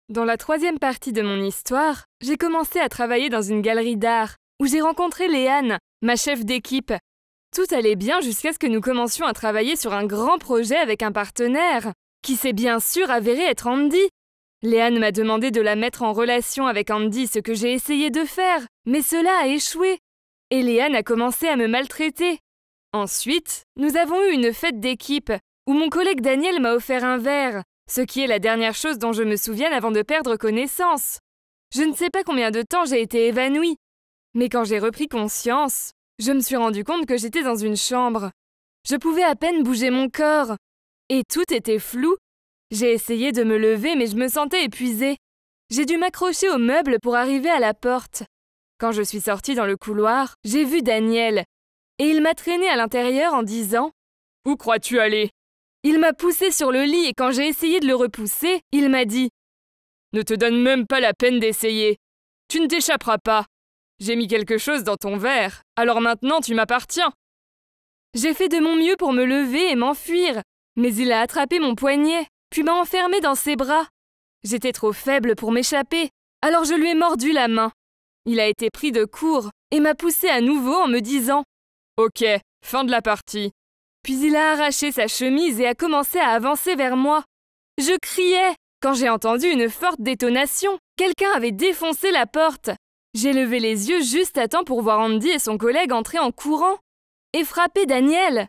Dans la troisième partie de mon histoire, j'ai commencé à travailler dans une galerie d'art, où j'ai rencontré Léane, ma chef d'équipe. Tout allait bien jusqu'à ce que nous commencions à travailler sur un grand projet avec un partenaire, qui s'est bien sûr avéré être Andy. Léane m'a demandé de la mettre en relation avec Andy, ce que j'ai essayé de faire, mais cela a échoué. Et Léane a commencé à me maltraiter. Ensuite, nous avons eu une fête d'équipe, où mon collègue Daniel m'a offert un verre, ce qui est la dernière chose dont je me souvienne avant de perdre connaissance. Je ne sais pas combien de temps j'ai été évanouie, mais quand j'ai repris conscience, je me suis rendu compte que j'étais dans une chambre. Je pouvais à peine bouger mon corps, et tout était flou. J'ai essayé de me lever, mais je me sentais épuisée. J'ai dû m'accrocher au meuble pour arriver à la porte. Quand je suis sortie dans le couloir, j'ai vu Daniel, et il m'a traînée à l'intérieur en disant « Où crois-tu aller ?» Il m'a poussée sur le lit et quand j'ai essayé de le repousser, il m'a dit « Ne te donne même pas la peine d'essayer. Tu ne t'échapperas pas. J'ai mis quelque chose dans ton verre, alors maintenant tu m'appartiens. » J'ai fait de mon mieux pour me lever et m'enfuir, mais il a attrapé mon poignet, puis m'a enfermée dans ses bras. J'étais trop faible pour m'échapper, alors je lui ai mordu la main. Il a été pris de court et m'a poussée à nouveau en me disant « Ok, fin de la partie. » Puis il a arraché sa chemise et a commencé à avancer vers moi. Je criais quand j'ai entendu une forte détonation. Quelqu'un avait défoncé la porte. J'ai levé les yeux juste à temps pour voir Andy et son collègue entrer en courant et frapper Daniel.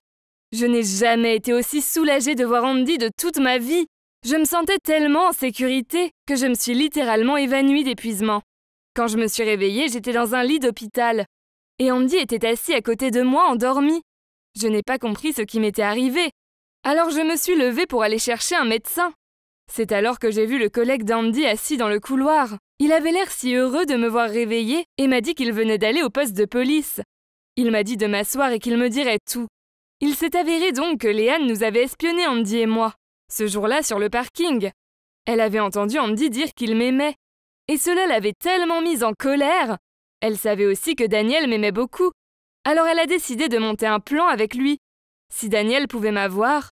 Je n'ai jamais été aussi soulagée de voir Andy de toute ma vie. Je me sentais tellement en sécurité que je me suis littéralement évanouie d'épuisement. Quand je me suis réveillée, j'étais dans un lit d'hôpital. Et Andy était assis à côté de moi, endormi. Je n'ai pas compris ce qui m'était arrivé. Alors je me suis levée pour aller chercher un médecin. C'est alors que j'ai vu le collègue d'Andy assis dans le couloir. Il avait l'air si heureux de me voir réveillée et m'a dit qu'il venait d'aller au poste de police. Il m'a dit de m'asseoir et qu'il me dirait tout. Il s'est avéré donc que Léane nous avait espionné Andy et moi, ce jour-là sur le parking. Elle avait entendu Andy dire qu'il m'aimait. Et cela l'avait tellement mise en colère. Elle savait aussi que Daniel m'aimait beaucoup. Alors elle a décidé de monter un plan avec lui. Si Daniel pouvait m'avoir,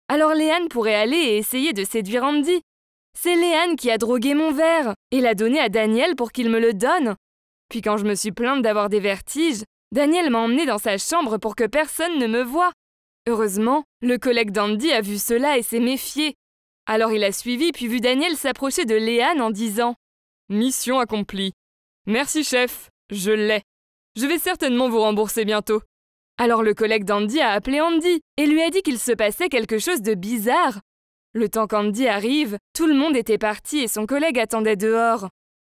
alors Léane pourrait aller et essayer de séduire Andy. C'est Léane qui a drogué mon verre et l'a donné à Daniel pour qu'il me le donne. Puis quand je me suis plainte d'avoir des vertiges, Daniel m'a emmenée dans sa chambre pour que personne ne me voie. Heureusement, le collègue d'Andy a vu cela et s'est méfié. Alors il a suivi puis vu Daniel s'approcher de Léane en disant « Mission accomplie. Merci chef, je l'ai. Je vais certainement vous rembourser bientôt. » Alors le collègue d'Andy a appelé Andy et lui a dit qu'il se passait quelque chose de bizarre. Le temps qu'Andy arrive, tout le monde était parti et son collègue attendait dehors.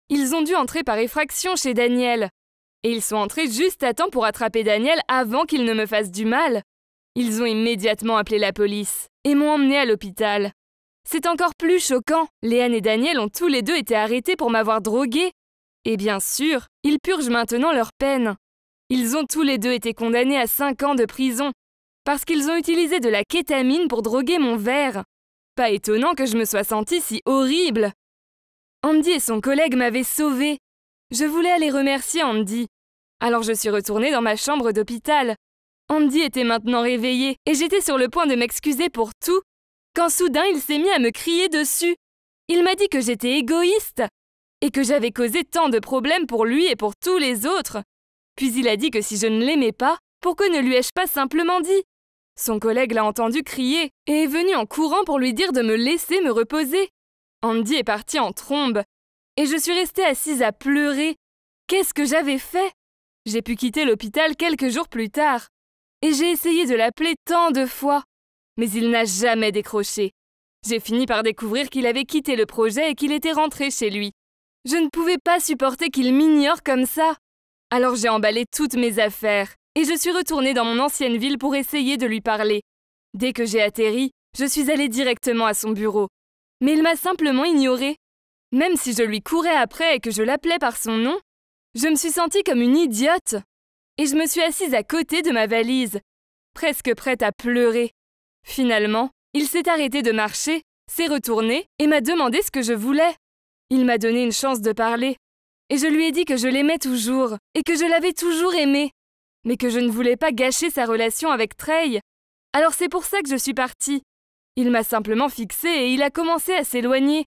Ils ont dû entrer par effraction chez Daniel. Et ils sont entrés juste à temps pour attraper Daniel avant qu'il ne me fasse du mal. Ils ont immédiatement appelé la police et m'ont emmené à l'hôpital. C'est encore plus choquant. Léane et Daniel ont tous les deux été arrêtés pour m'avoir droguée. Et bien sûr, ils purgent maintenant leur peine. Ils ont tous les deux été condamnés à 5 ans de prison parce qu'ils ont utilisé de la kétamine pour droguer mon verre. Pas étonnant que je me sois sentie si horrible. Andy et son collègue m'avaient sauvée. Je voulais aller remercier Andy. Alors je suis retournée dans ma chambre d'hôpital. Andy était maintenant réveillé et j'étais sur le point de m'excuser pour tout quand soudain il s'est mis à me crier dessus. Il m'a dit que j'étais égoïste et que j'avais causé tant de problèmes pour lui et pour tous les autres. Puis il a dit que si je ne l'aimais pas, pourquoi ne lui ai-je pas simplement dit? Son collègue l'a entendu crier et est venu en courant pour lui dire de me laisser me reposer. Andy est parti en trombe et je suis restée assise à pleurer. Qu'est-ce que j'avais fait? J'ai pu quitter l'hôpital quelques jours plus tard et j'ai essayé de l'appeler tant de fois, mais il n'a jamais décroché. J'ai fini par découvrir qu'il avait quitté le projet et qu'il était rentré chez lui. Je ne pouvais pas supporter qu'il m'ignore comme ça. Alors j'ai emballé toutes mes affaires et je suis retournée dans mon ancienne ville pour essayer de lui parler. Dès que j'ai atterri, je suis allée directement à son bureau. Mais il m'a simplement ignorée. Même si je lui courais après et que je l'appelais par son nom, je me suis sentie comme une idiote. Et je me suis assise à côté de ma valise, presque prête à pleurer. Finalement, il s'est arrêté de marcher, s'est retourné et m'a demandé ce que je voulais. Il m'a donné une chance de parler. Et je lui ai dit que je l'aimais toujours et que je l'avais toujours aimé, mais que je ne voulais pas gâcher sa relation avec Trey. Alors c'est pour ça que je suis partie. Il m'a simplement fixée et il a commencé à s'éloigner.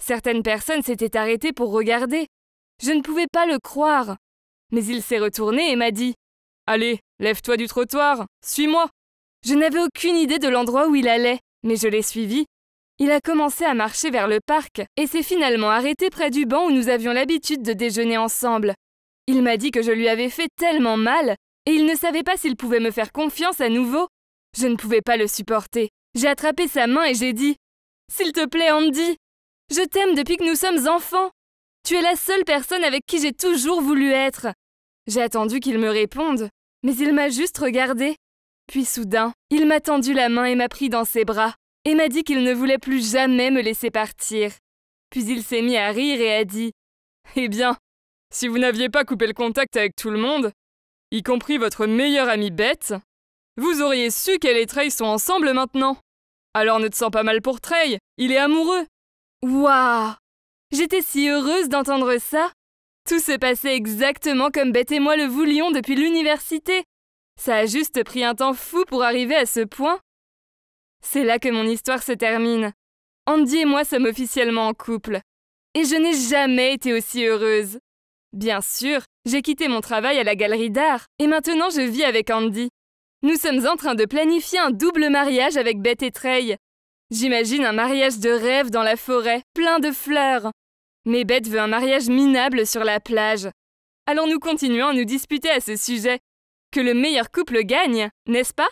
Certaines personnes s'étaient arrêtées pour regarder. Je ne pouvais pas le croire. Mais il s'est retourné et m'a dit « Allez, lève-toi du trottoir, suis-moi !» Je n'avais aucune idée de l'endroit où il allait, mais je l'ai suivi. Il a commencé à marcher vers le parc et s'est finalement arrêté près du banc où nous avions l'habitude de déjeuner ensemble. Il m'a dit que je lui avais fait tellement mal et il ne savait pas s'il pouvait me faire confiance à nouveau. Je ne pouvais pas le supporter. J'ai attrapé sa main et j'ai dit « S'il te plaît, Andy, je t'aime depuis que nous sommes enfants. Tu es la seule personne avec qui j'ai toujours voulu être. » J'ai attendu qu'il me réponde, mais il m'a juste regardé. Puis soudain, il m'a tendu la main et m'a pris dans ses bras et m'a dit qu'il ne voulait plus jamais me laisser partir. Puis il s'est mis à rire et a dit « Eh bien, si vous n'aviez pas coupé le contact avec tout le monde, y compris votre meilleure amie Beth, vous auriez su qu'elle et Trey sont ensemble maintenant. Alors ne te sens pas mal pour Trey, il est amoureux. » Waouh! J'étais si heureuse d'entendre ça. Tout se passait exactement comme Beth et moi le voulions depuis l'université. Ça a juste pris un temps fou pour arriver à ce point. C'est là que mon histoire se termine. Andy et moi sommes officiellement en couple. Et je n'ai jamais été aussi heureuse. Bien sûr, j'ai quitté mon travail à la galerie d'art et maintenant je vis avec Andy. Nous sommes en train de planifier un double mariage avec Beth et Trey. J'imagine un mariage de rêve dans la forêt, plein de fleurs. Mais Beth veut un mariage minable sur la plage. Alors nous continuons à nous disputer à ce sujet. Que le meilleur couple gagne, n'est-ce pas ?